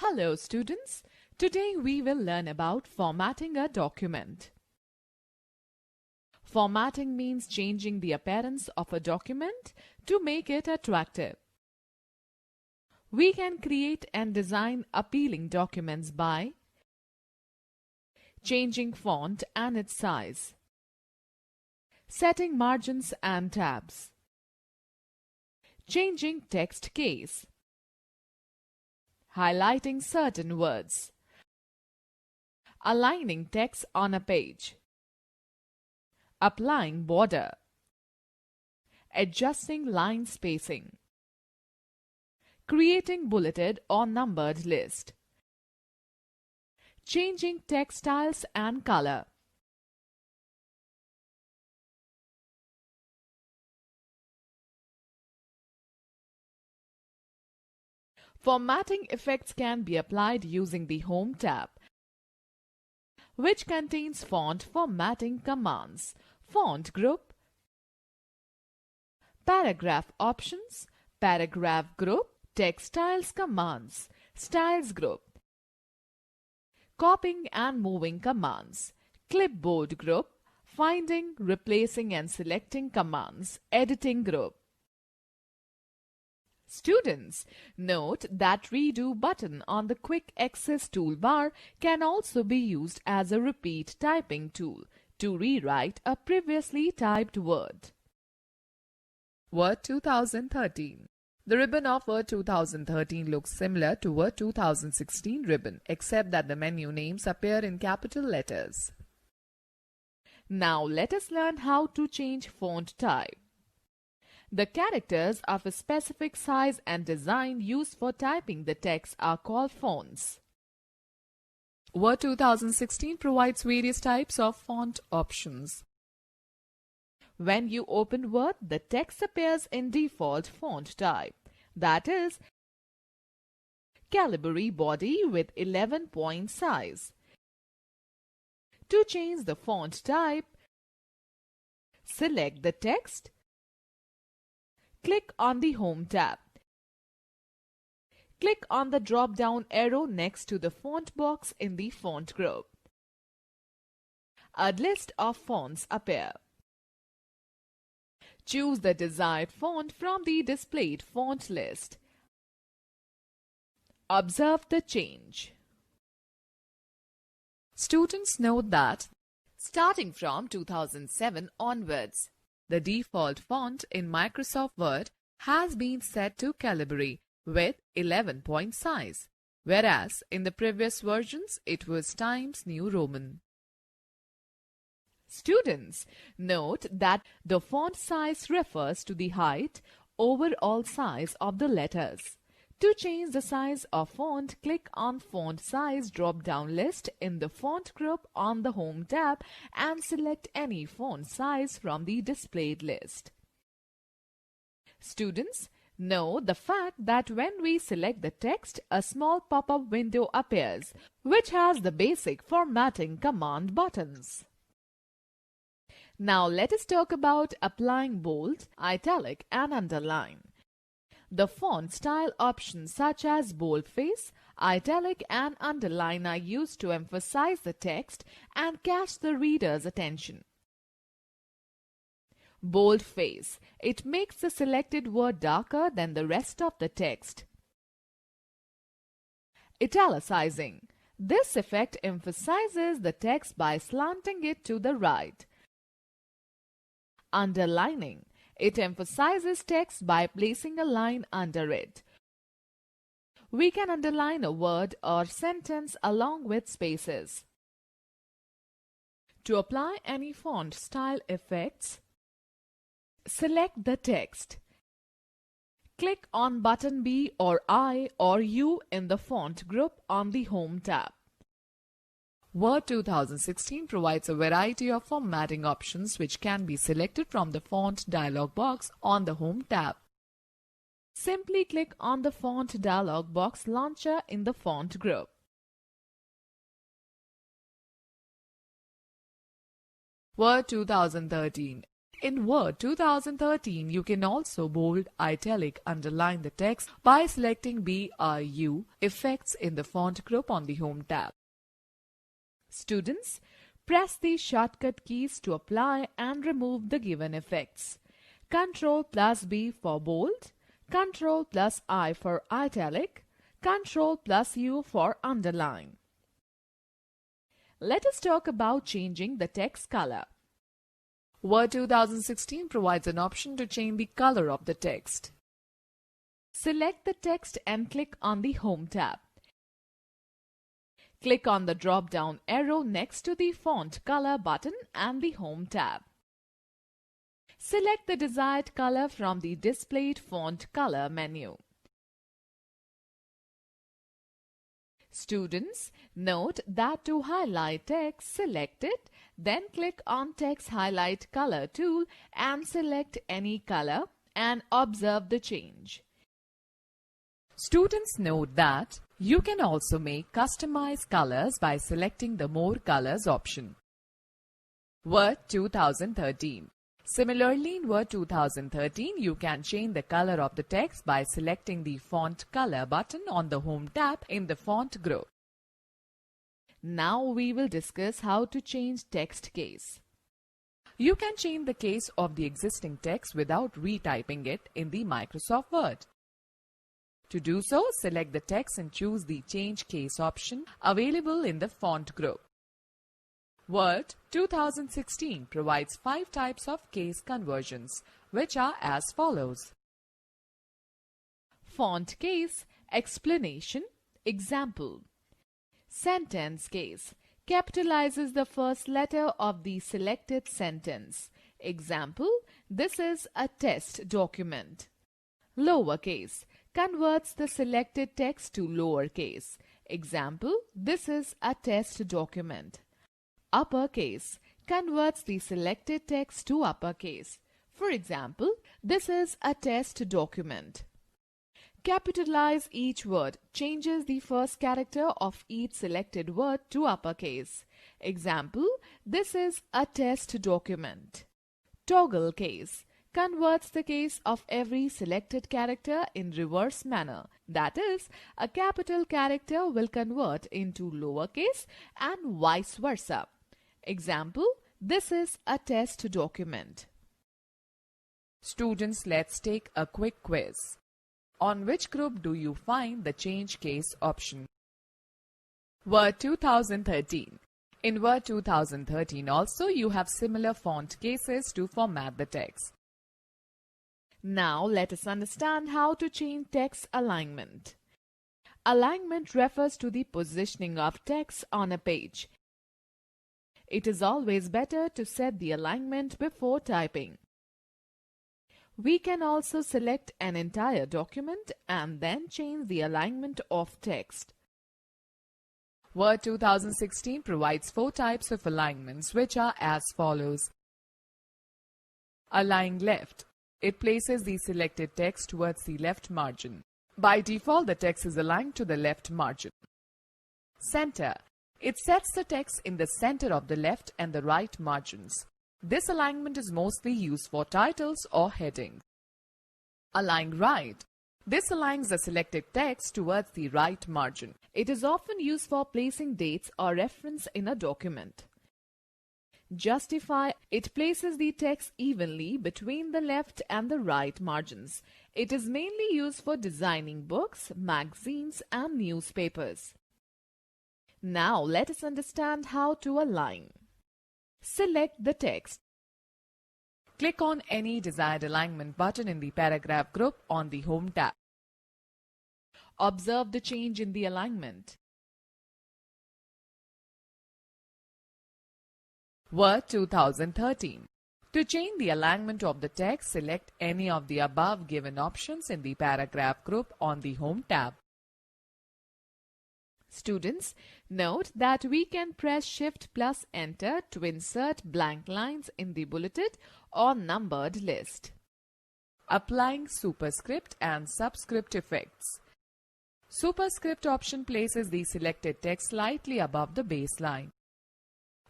Hello students, today we will learn about formatting a document. Formatting means changing the appearance of a document to make it attractive. We can create and design appealing documents by changing font and its size, setting margins and tabs, changing text case, highlighting certain words, aligning text on a page, applying border, adjusting line spacing, creating bulleted or numbered list, changing text styles and color. Formatting effects can be applied using the Home tab, which contains font formatting commands, font group, paragraph options, paragraph group, text styles commands, styles group, copying and moving commands, clipboard group, finding, replacing and selecting commands, editing group. Students, note that Redo button on the Quick Access toolbar can also be used as a repeat typing tool to rewrite a previously typed word. Word 2013. The ribbon of Word 2013 looks similar to Word 2016 ribbon, except that the menu names appear in capital letters. Now let us learn how to change font type. The characters of a specific size and design used for typing the text are called fonts. Word 2016 provides various types of font options. When you open Word, the text appears in default font type, that is, Calibri body with 11-point size. To change the font type, select the text, click on the Home tab. Click on the drop-down arrow next to the font box in the font group. A list of fonts appear. Choose the desired font from the displayed font list. Observe the change. Students note that starting from 2007 onwards, the default font in Microsoft Word has been set to Calibri with 11-point size, whereas in the previous versions it was Times New Roman. Students, note that the font size refers to the height, overall size of the letters. To change the size of font, click on Font Size drop-down list in the Font group on the Home tab and select any font size from the displayed list. Students, know the fact that when we select the text, a small pop-up window appears, which has the basic formatting command buttons. Now let us talk about applying bold, italic and underline. The font style options such as boldface, italic and underline are used to emphasize the text and catch the reader's attention. Boldface. It makes the selected word darker than the rest of the text. Italicizing. This effect emphasizes the text by slanting it to the right. Underlining. It emphasizes text by placing a line under it. We can underline a word or sentence along with spaces. To apply any font style effects, select the text. Click on button B or I or U in the font group on the Home tab. Word 2016 provides a variety of formatting options which can be selected from the Font dialog box on the Home tab. Simply click on the Font dialog box launcher in the Font group. Word 2013. In Word 2013, you can also bold, italic, underline the text by selecting BRU Effects in the Font group on the Home tab. Students, press the shortcut keys to apply and remove the given effects. Ctrl+B for bold, Ctrl+I for italic, Ctrl+U for underline. Let us talk about changing the text color. Word 2016 provides an option to change the color of the text. Select the text and click on the Home tab. Click on the drop-down arrow next to the Font Color button and the Home tab. Select the desired color from the displayed Font Color menu. Students, note that to highlight text, select it, then click on Text Highlight Color tool and select any color and observe the change. Students, note that you can also make customized colors by selecting the More Colors option. Word 2013. Similarly, in Word 2013, you can change the color of the text by selecting the Font Color button on the Home tab in the Font group. Now we will discuss how to change text case. You can change the case of the existing text without retyping it in the Microsoft Word. To do so, select the text and choose the Change Case option available in the Font group. Word 2016 provides 5 types of case conversions, which are as follows. Font case, explanation, example. Sentence case, capitalizes the first letter of the selected sentence. Example, this is a test document. Lowercase, converts the selected text to lowercase. Example, this is a test document. Uppercase, converts the selected text to uppercase. For example, this is a test document. Capitalize each word, changes the first character of each selected word to uppercase. Example, this is a test document. Toggle case, converts the case of every selected character in reverse manner. That is, a capital character will convert into lowercase and vice versa. Example, this is a test document. Students, let's take a quick quiz. On which group do you find the Change Case option? Word 2013. In Word 2013 also you have similar font cases to format the text. Now let us understand how to change text alignment. Alignment refers to the positioning of text on a page. It is always better to set the alignment before typing. We can also select an entire document and then change the alignment of text. Word 2016 provides 4 types of alignments, which are as follows. Align left. It places the selected text towards the left margin. By default, the text is aligned to the left margin. Center. It sets the text in the center of the left and the right margins. This alignment is mostly used for titles or headings. Align right. This aligns the selected text towards the right margin. It is often used for placing dates or reference in a document. Justify. It places the text evenly between the left and the right margins. It is mainly used for designing books, magazines, and newspapers. Now let us understand how to align. Select the text. Click on any desired alignment button in the paragraph group on the Home tab. Observe the change in the alignment. Word 2013. To change the alignment of the text, select any of the above given options in the paragraph group on the Home tab. Students, note that we can press Shift plus Enter to insert blank lines in the bulleted or numbered list. Applying superscript and subscript effects. Superscript option places the selected text slightly above the baseline.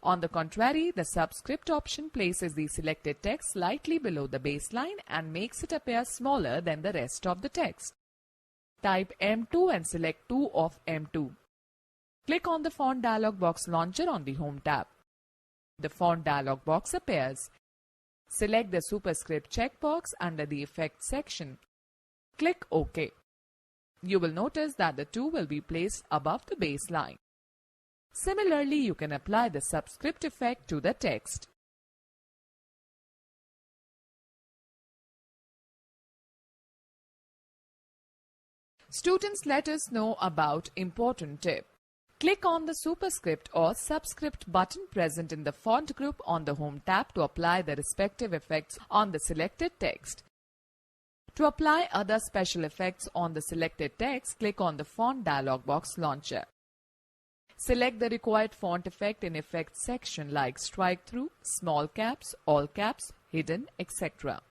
On the contrary, the subscript option places the selected text slightly below the baseline and makes it appear smaller than the rest of the text. Type M2 and select 2 of M2. Click on the Font dialog box launcher on the Home tab. The Font dialog box appears. Select the superscript checkbox under the Effects section. Click OK. You will notice that the 2 will be placed above the baseline. Similarly, you can apply the subscript effect to the text. Students, let us know about important tip. Click on the superscript or subscript button present in the font group on the Home tab to apply the respective effects on the selected text. To apply other special effects on the selected text, click on the Font dialog box launcher. Select the required font effect in Effects section like Strike Through, Small Caps, All Caps, Hidden, etc.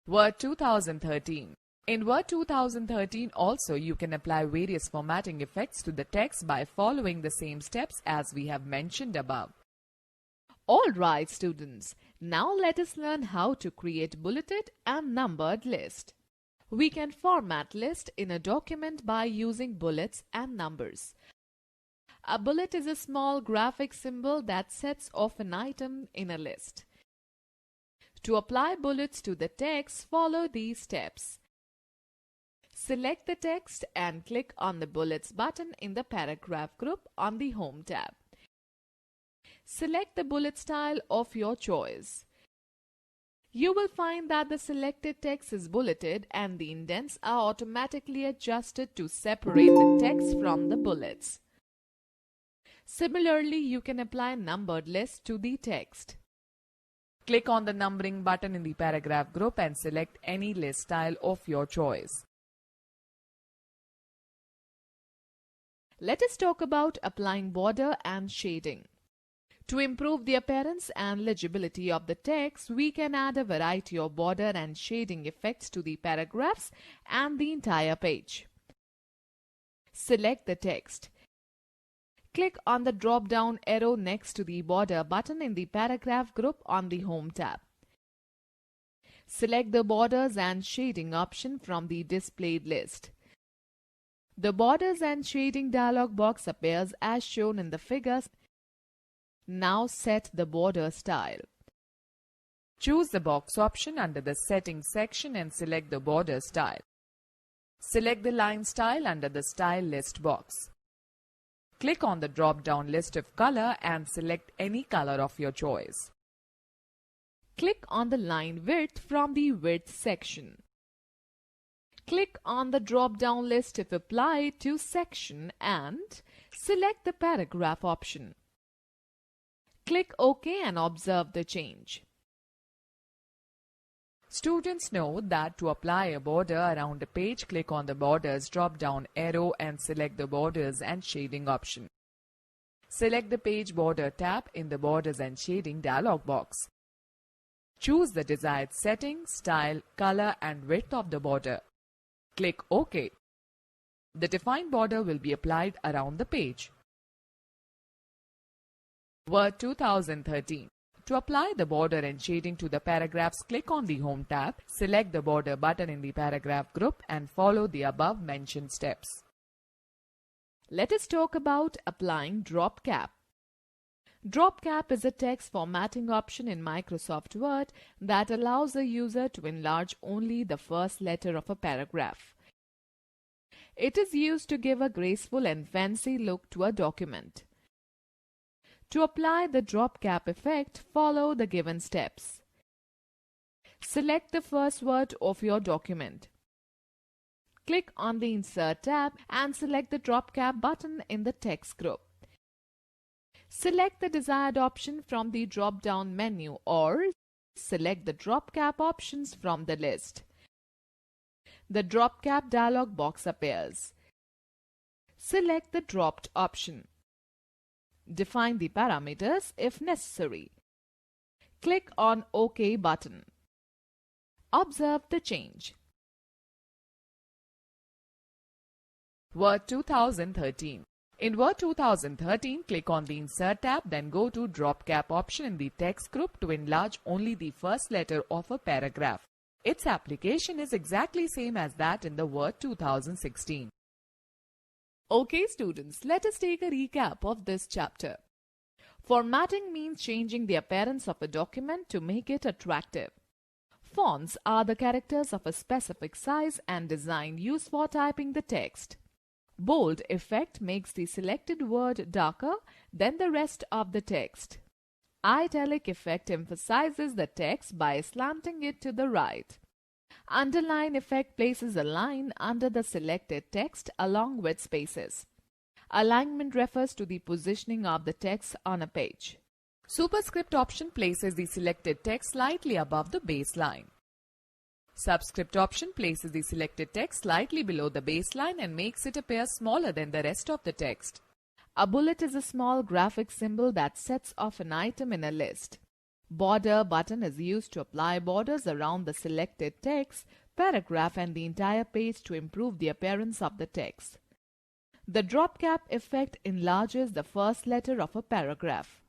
Word 2013. In Word 2013 also you can apply various formatting effects to the text by following the same steps as we have mentioned above. Alright students, now let us learn how to create bulleted and numbered list. We can format list in a document by using bullets and numbers. A bullet is a small graphic symbol that sets off an item in a list. To apply bullets to the text, follow these steps. Select the text and click on the Bullets button in the paragraph group on the Home tab. Select the bullet style of your choice. You will find that the selected text is bulleted and the indents are automatically adjusted to separate the text from the bullets. Similarly, you can apply numbered list to the text. Click on the numbering button in the paragraph group and select any list style of your choice. Let us talk about applying border and shading. To improve the appearance and legibility of the text, we can add a variety of border and shading effects to the paragraphs and the entire page. Select the text. Click on the drop-down arrow next to the border button in the paragraph group on the Home tab. Select the borders and shading option from the displayed list. The borders and shading dialog box appears as shown in the figures. Now set the border style. Choose the box option under the Settings section and select the border style. Select the line style under the Style list box. Click on the drop-down list of color and select any color of your choice. Click on the line width from the Width section. Click on the drop-down list if applied to section and select the paragraph option. Click OK and observe the change. Students note that to apply a border around a page, click on the Borders drop-down arrow and select the Borders and Shading option. Select the Page Border tab in the Borders and Shading dialog box. Choose the desired setting, style, color and width of the border. Click OK. The defined border will be applied around the page. Word 2013. To apply the border and shading to the paragraphs, click on the Home tab, select the Border button in the paragraph group and follow the above mentioned steps. Let us talk about applying Drop Cap. Drop Cap is a text formatting option in Microsoft Word that allows a user to enlarge only the first letter of a paragraph. It is used to give a graceful and fancy look to a document. To apply the drop cap effect, follow the given steps. Select the first word of your document. Click on the Insert tab and select the drop cap button in the text group. Select the desired option from the drop-down menu or select the drop cap options from the list. The drop cap dialog box appears. Select the dropped option. Define the parameters if necessary. Click on OK button. Observe the change. Word 2013. In Word 2013, click on the Insert tab, then go to Drop Cap option in the text group to enlarge only the first letter of a paragraph. Its application is exactly same as that in the Word 2016. Okay students, let us take a recap of this chapter. Formatting means changing the appearance of a document to make it attractive. Fonts are the characters of a specific size and design used for typing the text. Bold effect makes the selected word darker than the rest of the text. Italic effect emphasizes the text by slanting it to the right. Underline effect places a line under the selected text along with spaces. Alignment refers to the positioning of the text on a page. Superscript option places the selected text slightly above the baseline. Subscript option places the selected text slightly below the baseline and makes it appear smaller than the rest of the text. A bullet is a small graphic symbol that sets off an item in a list. Border button is used to apply borders around the selected text, paragraph and the entire page to improve the appearance of the text. The drop cap effect enlarges the first letter of a paragraph.